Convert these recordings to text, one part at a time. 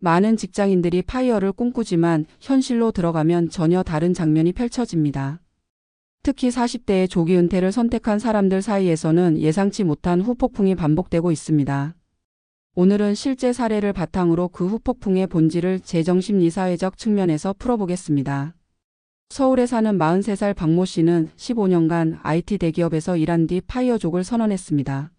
많은 직장인들이 파이어를 꿈꾸지만 현실로 들어가면 전혀 다른 장면이 펼쳐집니다. 특히 40대의 조기 은퇴를 선택한 사람들 사이에서는 예상치 못한 후폭풍이 반복되고 있습니다. 오늘은 실제 사례를 바탕으로 그 후폭풍의 본질을 재정심리사회적 측면에서 풀어보겠습니다. 서울에 사는 43살 박모 씨는 15년간 IT 대기업에서 일한 뒤 파이어족을 선언했습니다.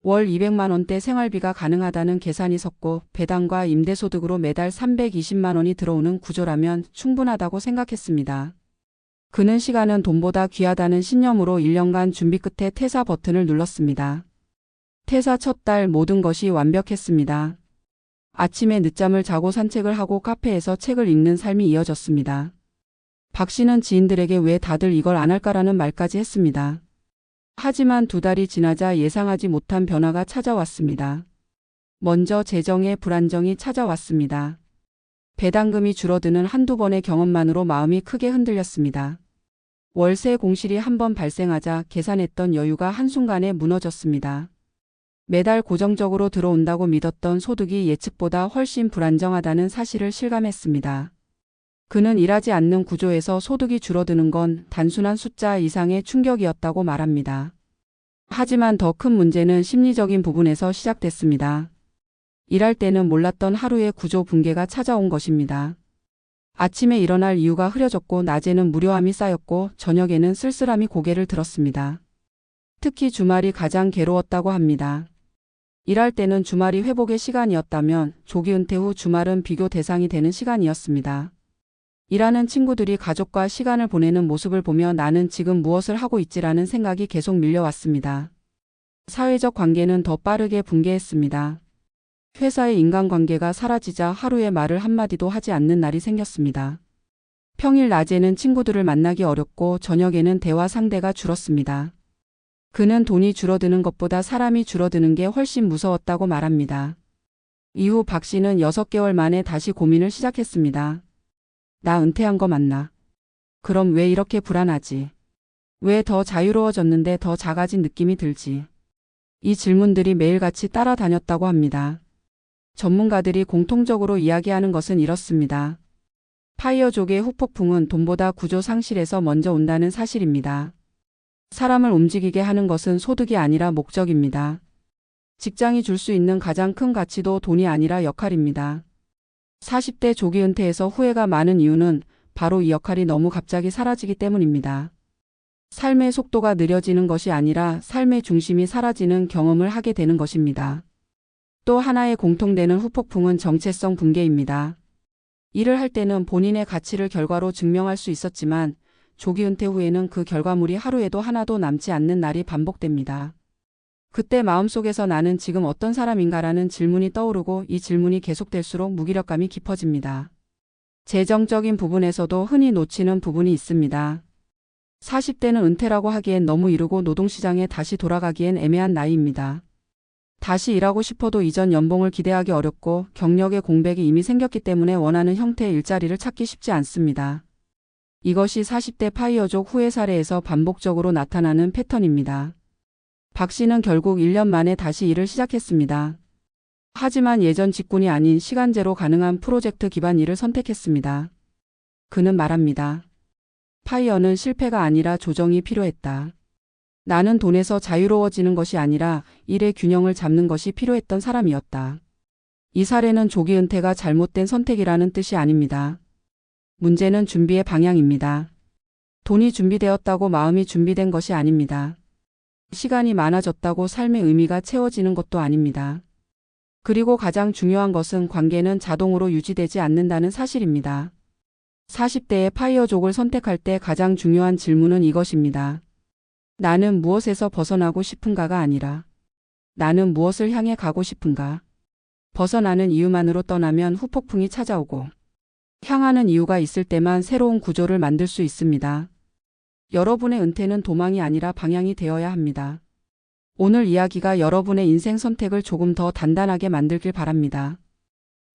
월 200만 원대 생활비가 가능하다는 계산이 섰고 배당과 임대소득으로 매달 320만 원이 들어오는 구조라면 충분하다고 생각했습니다. 그는 시간은 돈보다 귀하다는 신념으로 1년간 준비 끝에 퇴사 버튼을 눌렀습니다. 퇴사 첫 달 모든 것이 완벽했습니다. 아침에 늦잠을 자고 산책을 하고 카페에서 책을 읽는 삶이 이어졌습니다. 박 씨는 지인들에게 왜 다들 이걸 안 할까라는 말까지 했습니다. 하지만 2달이 지나자 예상하지 못한 변화가 찾아왔습니다. 먼저 재정의 불안정이 찾아왔습니다. 배당금이 줄어드는 한두 번의 경험만으로 마음이 크게 흔들렸습니다. 월세 공실이 한 번 발생하자 계산했던 여유가 한순간에 무너졌습니다. 매달 고정적으로 들어온다고 믿었던 소득이 예측보다 훨씬 불안정하다는 사실을 실감했습니다. 그는 일하지 않는 구조에서 소득이 줄어드는 건 단순한 숫자 이상의 충격이었다고 말합니다. 하지만 더 큰 문제는 심리적인 부분에서 시작됐습니다. 일할 때는 몰랐던 하루의 구조 붕괴가 찾아온 것입니다. 아침에 일어날 이유가 흐려졌고 낮에는 무료함이 쌓였고 저녁에는 쓸쓸함이 고개를 들었습니다. 특히 주말이 가장 괴로웠다고 합니다. 일할 때는 주말이 회복의 시간이었다면 조기 은퇴 후 주말은 비교 대상이 되는 시간이었습니다. 일하는 친구들이 가족과 시간을 보내는 모습을 보며 나는 지금 무엇을 하고 있지라는 생각이 계속 밀려왔습니다. 사회적 관계는 더 빠르게 붕괴했습니다. 회사의 인간관계가 사라지자 하루에 말을 한마디도 하지 않는 날이 생겼습니다. 평일 낮에는 친구들을 만나기 어렵고 저녁에는 대화 상대가 줄었습니다. 그는 돈이 줄어드는 것보다 사람이 줄어드는 게 훨씬 무서웠다고 말합니다. 이후 박 씨는 6개월 만에 다시 고민을 시작했습니다. 나 은퇴한 거 맞나? 그럼 왜 이렇게 불안하지? 왜 더 자유로워졌는데 더 작아진 느낌이 들지? 이 질문들이 매일같이 따라다녔다고 합니다. 전문가들이 공통적으로 이야기하는 것은 이렇습니다. 파이어족의 후폭풍은 돈보다 구조 상실에서 먼저 온다는 사실입니다. 사람을 움직이게 하는 것은 소득이 아니라 목적입니다. 직장이 줄 수 있는 가장 큰 가치도 돈이 아니라 역할입니다. 40대 조기 은퇴에서 후회가 많은 이유는 바로 이 역할이 너무 갑자기 사라지기 때문입니다. 삶의 속도가 느려지는 것이 아니라 삶의 중심이 사라지는 경험을 하게 되는 것입니다. 또 하나의 공통되는 후폭풍은 정체성 붕괴입니다. 일을 할 때는 본인의 가치를 결과로 증명할 수 있었지만 조기 은퇴 후에는 그 결과물이 하루에도 하나도 남지 않는 날이 반복됩니다. 그때 마음속에서 나는 지금 어떤 사람인가라는 질문이 떠오르고 이 질문이 계속될수록 무기력감이 깊어집니다. 재정적인 부분에서도 흔히 놓치는 부분이 있습니다. 40대는 은퇴라고 하기엔 너무 이르고 노동시장에 다시 돌아가기엔 애매한 나이입니다. 다시 일하고 싶어도 이전 연봉을 기대하기 어렵고 경력의 공백이 이미 생겼기 때문에 원하는 형태의 일자리를 찾기 쉽지 않습니다. 이것이 40대 파이어족 후의 사례에서 반복적으로 나타나는 패턴입니다. 박 씨는 결국 1년 만에 다시 일을 시작했습니다. 하지만 예전 직군이 아닌 시간제로 가능한 프로젝트 기반 일을 선택했습니다. 그는 말합니다. 파이어는 실패가 아니라 조정이 필요했다. 나는 돈에서 자유로워지는 것이 아니라 일의 균형을 잡는 것이 필요했던 사람이었다. 이 사례는 조기 은퇴가 잘못된 선택이라는 뜻이 아닙니다. 문제는 준비의 방향입니다. 돈이 준비되었다고 마음이 준비된 것이 아닙니다. 시간이 많아졌다고 삶의 의미가 채워지는 것도 아닙니다. 그리고 가장 중요한 것은 관계는 자동으로 유지되지 않는다는 사실입니다. 40대의 파이어족을 선택할 때 가장 중요한 질문은 이것입니다. 나는 무엇에서 벗어나고 싶은가가 아니라 나는 무엇을 향해 가고 싶은가? 벗어나는 이유만으로 떠나면 후폭풍이 찾아오고 향하는 이유가 있을 때만 새로운 구조를 만들 수 있습니다. 여러분의 은퇴는 도망이 아니라 방향이 되어야 합니다. 오늘 이야기가 여러분의 인생 선택을 조금 더 단단하게 만들길 바랍니다.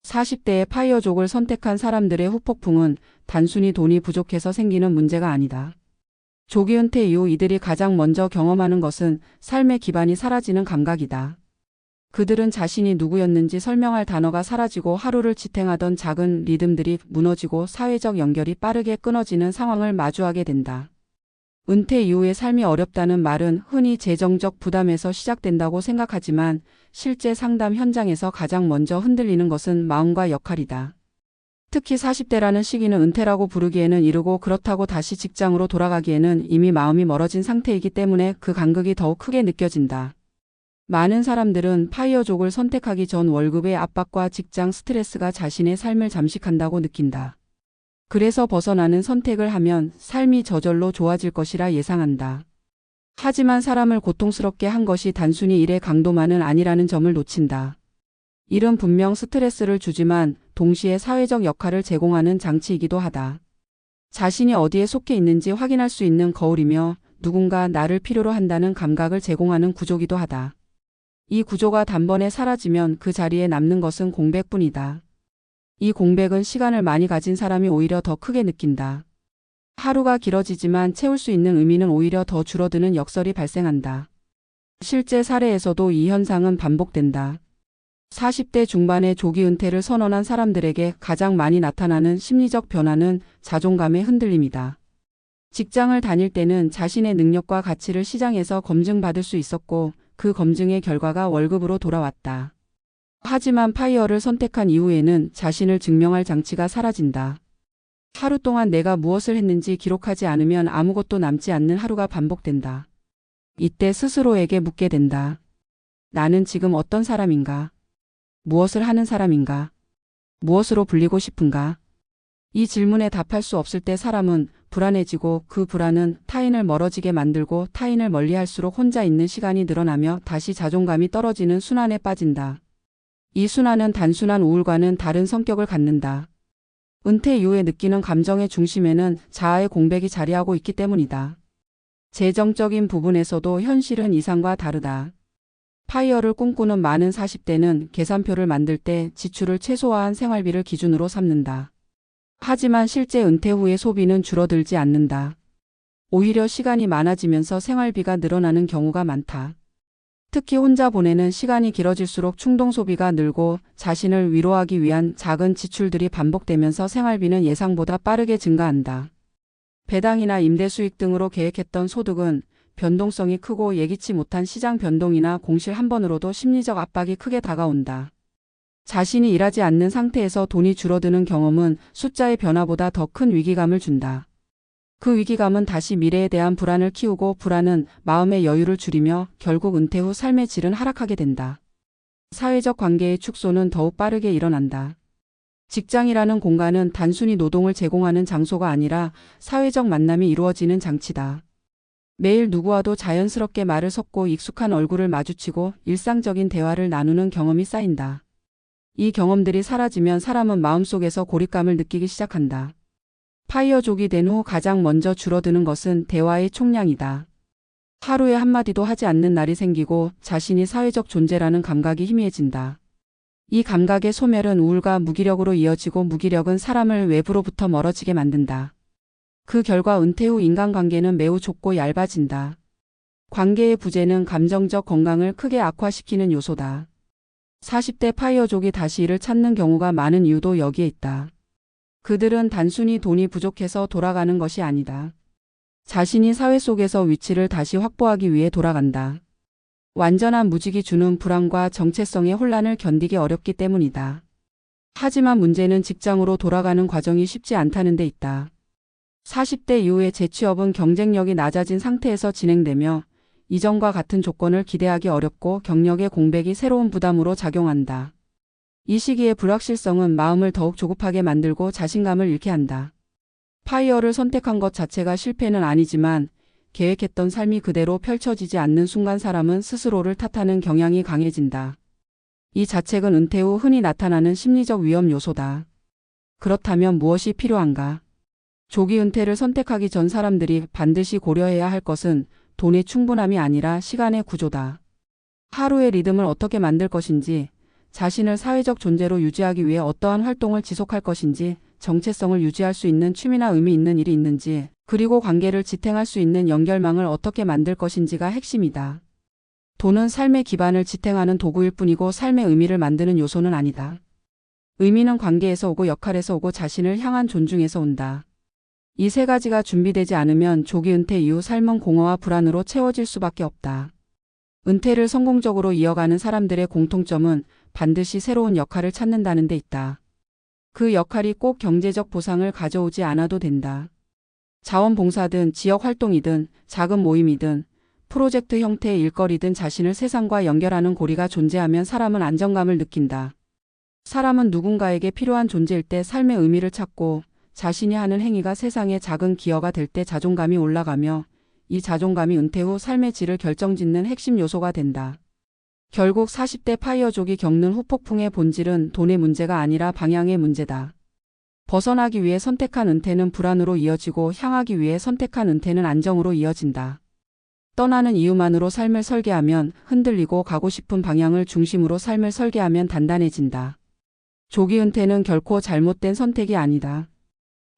40대의 파이어족을 선택한 사람들의 후폭풍은 단순히 돈이 부족해서 생기는 문제가 아니다. 조기 은퇴 이후 이들이 가장 먼저 경험하는 것은 삶의 기반이 사라지는 감각이다. 그들은 자신이 누구였는지 설명할 단어가 사라지고 하루를 지탱하던 작은 리듬들이 무너지고 사회적 연결이 빠르게 끊어지는 상황을 마주하게 된다. 은퇴 이후의 삶이 어렵다는 말은 흔히 재정적 부담에서 시작된다고 생각하지만 실제 상담 현장에서 가장 먼저 흔들리는 것은 마음과 역할이다. 특히 40대라는 시기는 은퇴라고 부르기에는 이르고 그렇다고 다시 직장으로 돌아가기에는 이미 마음이 멀어진 상태이기 때문에 그 간극이 더욱 크게 느껴진다. 많은 사람들은 파이어족을 선택하기 전 월급의 압박과 직장 스트레스가 자신의 삶을 잠식한다고 느낀다. 그래서 벗어나는 선택을 하면 삶이 저절로 좋아질 것이라 예상한다. 하지만 사람을 고통스럽게 한 것이 단순히 일의 강도만은 아니라는 점을 놓친다. 일은 분명 스트레스를 주지만 동시에 사회적 역할을 제공하는 장치이기도 하다. 자신이 어디에 속해 있는지 확인할 수 있는 거울이며 누군가 나를 필요로 한다는 감각을 제공하는 구조기도 하다. 이 구조가 단번에 사라지면 그 자리에 남는 것은 공백뿐이다. 이 공백은 시간을 많이 가진 사람이 오히려 더 크게 느낀다. 하루가 길어지지만 채울 수 있는 의미는 오히려 더 줄어드는 역설이 발생한다. 실제 사례에서도 이 현상은 반복된다. 40대 중반에 조기 은퇴를 선언한 사람들에게 가장 많이 나타나는 심리적 변화는 자존감의 흔들림이다. 직장을 다닐 때는 자신의 능력과 가치를 시장에서 검증받을 수 있었고 그 검증의 결과가 월급으로 돌아왔다. 하지만 파이어를 선택한 이후에는 자신을 증명할 장치가 사라진다. 하루 동안 내가 무엇을 했는지 기록하지 않으면 아무것도 남지 않는 하루가 반복된다. 이때 스스로에게 묻게 된다. 나는 지금 어떤 사람인가? 무엇을 하는 사람인가? 무엇으로 불리고 싶은가? 이 질문에 답할 수 없을 때 사람은 불안해지고 그 불안은 타인을 멀어지게 만들고 타인을 멀리할수록 혼자 있는 시간이 늘어나며 다시 자존감이 떨어지는 순환에 빠진다. 이 순환은 단순한 우울과는 다른 성격을 갖는다. 은퇴 이후에 느끼는 감정의 중심에는 자아의 공백이 자리하고 있기 때문이다. 재정적인 부분에서도 현실은 이상과 다르다. 파이어를 꿈꾸는 많은 40대는 계산표를 만들 때 지출을 최소화한 생활비를 기준으로 삼는다. 하지만 실제 은퇴 후의 소비는 줄어들지 않는다. 오히려 시간이 많아지면서 생활비가 늘어나는 경우가 많다. 특히 혼자 보내는 시간이 길어질수록 충동 소비가 늘고 자신을 위로하기 위한 작은 지출들이 반복되면서 생활비는 예상보다 빠르게 증가한다. 배당이나 임대 수익 등으로 계획했던 소득은 변동성이 크고 예기치 못한 시장 변동이나 공실 한 번으로도 심리적 압박이 크게 다가온다. 자신이 일하지 않는 상태에서 돈이 줄어드는 경험은 숫자의 변화보다 더 큰 위기감을 준다. 그 위기감은 다시 미래에 대한 불안을 키우고 불안은 마음의 여유를 줄이며 결국 은퇴 후 삶의 질은 하락하게 된다. 사회적 관계의 축소는 더욱 빠르게 일어난다. 직장이라는 공간은 단순히 노동을 제공하는 장소가 아니라 사회적 만남이 이루어지는 장치다. 매일 누구와도 자연스럽게 말을 섞고 익숙한 얼굴을 마주치고 일상적인 대화를 나누는 경험이 쌓인다. 이 경험들이 사라지면 사람은 마음속에서 고립감을 느끼기 시작한다. 파이어족이 된 후 가장 먼저 줄어드는 것은 대화의 총량이다. 하루에 한마디도 하지 않는 날이 생기고 자신이 사회적 존재라는 감각이 희미해진다. 이 감각의 소멸은 우울과 무기력으로 이어지고 무기력은 사람을 외부로부터 멀어지게 만든다. 그 결과 은퇴 후 인간관계는 매우 좁고 얇아진다. 관계의 부재는 감정적 건강을 크게 악화시키는 요소다. 40대 파이어족이 다시 일을 찾는 경우가 많은 이유도 여기에 있다. 그들은 단순히 돈이 부족해서 돌아가는 것이 아니다. 자신이 사회 속에서 위치를 다시 확보하기 위해 돌아간다. 완전한 무직이 주는 불안과 정체성의 혼란을 견디기 어렵기 때문이다. 하지만 문제는 직장으로 돌아가는 과정이 쉽지 않다는 데 있다. 40대 이후의 재취업은 경쟁력이 낮아진 상태에서 진행되며 이전과 같은 조건을 기대하기 어렵고 경력의 공백이 새로운 부담으로 작용한다. 이 시기의 불확실성은 마음을 더욱 조급하게 만들고 자신감을 잃게 한다. 파이어를 선택한 것 자체가 실패는 아니지만 계획했던 삶이 그대로 펼쳐지지 않는 순간 사람은 스스로를 탓하는 경향이 강해진다. 이 자책은 은퇴 후 흔히 나타나는 심리적 위험 요소다. 그렇다면 무엇이 필요한가? 조기 은퇴를 선택하기 전 사람들이 반드시 고려해야 할 것은 돈의 충분함이 아니라 시간의 구조다. 하루의 리듬을 어떻게 만들 것인지, 자신을 사회적 존재로 유지하기 위해 어떠한 활동을 지속할 것인지, 정체성을 유지할 수 있는 취미나 의미 있는 일이 있는지, 그리고 관계를 지탱할 수 있는 연결망을 어떻게 만들 것인지가 핵심이다. 돈은 삶의 기반을 지탱하는 도구일 뿐이고 삶의 의미를 만드는 요소는 아니다. 의미는 관계에서 오고 역할에서 오고 자신을 향한 존중에서 온다. 이 세 가지가 준비되지 않으면 조기 은퇴 이후 삶은 공허와 불안으로 채워질 수밖에 없다. 은퇴를 성공적으로 이어가는 사람들의 공통점은 반드시 새로운 역할을 찾는다는 데 있다. 그 역할이 꼭 경제적 보상을 가져오지 않아도 된다. 자원봉사든 지역활동이든 작은 모임이든 프로젝트 형태의 일거리든 자신을 세상과 연결하는 고리가 존재하면 사람은 안정감을 느낀다. 사람은 누군가에게 필요한 존재일 때 삶의 의미를 찾고 자신이 하는 행위가 세상에 작은 기여가 될 때 자존감이 올라가며 이 자존감이 은퇴 후 삶의 질을 결정짓는 핵심 요소가 된다. 결국 40대 파이어족이 겪는 후폭풍의 본질은 돈의 문제가 아니라 방향의 문제다. 벗어나기 위해 선택한 은퇴는 불안으로 이어지고 향하기 위해 선택한 은퇴는 안정으로 이어진다. 떠나는 이유만으로 삶을 설계하면 흔들리고 가고 싶은 방향을 중심으로 삶을 설계하면 단단해진다. 조기 은퇴는 결코 잘못된 선택이 아니다.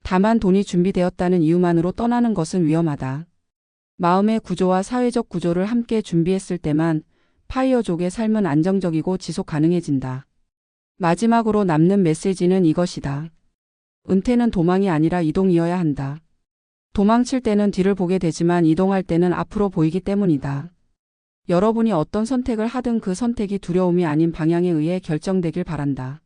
다만 돈이 준비되었다는 이유만으로 떠나는 것은 위험하다. 마음의 구조와 사회적 구조를 함께 준비했을 때만 파이어족의 삶은 안정적이고 지속 가능해진다. 마지막으로 남는 메시지는 이것이다. 은퇴는 도망이 아니라 이동이어야 한다. 도망칠 때는 뒤를 보게 되지만 이동할 때는 앞으로 보이기 때문이다. 여러분이 어떤 선택을 하든 그 선택이 두려움이 아닌 방향에 의해 결정되길 바란다.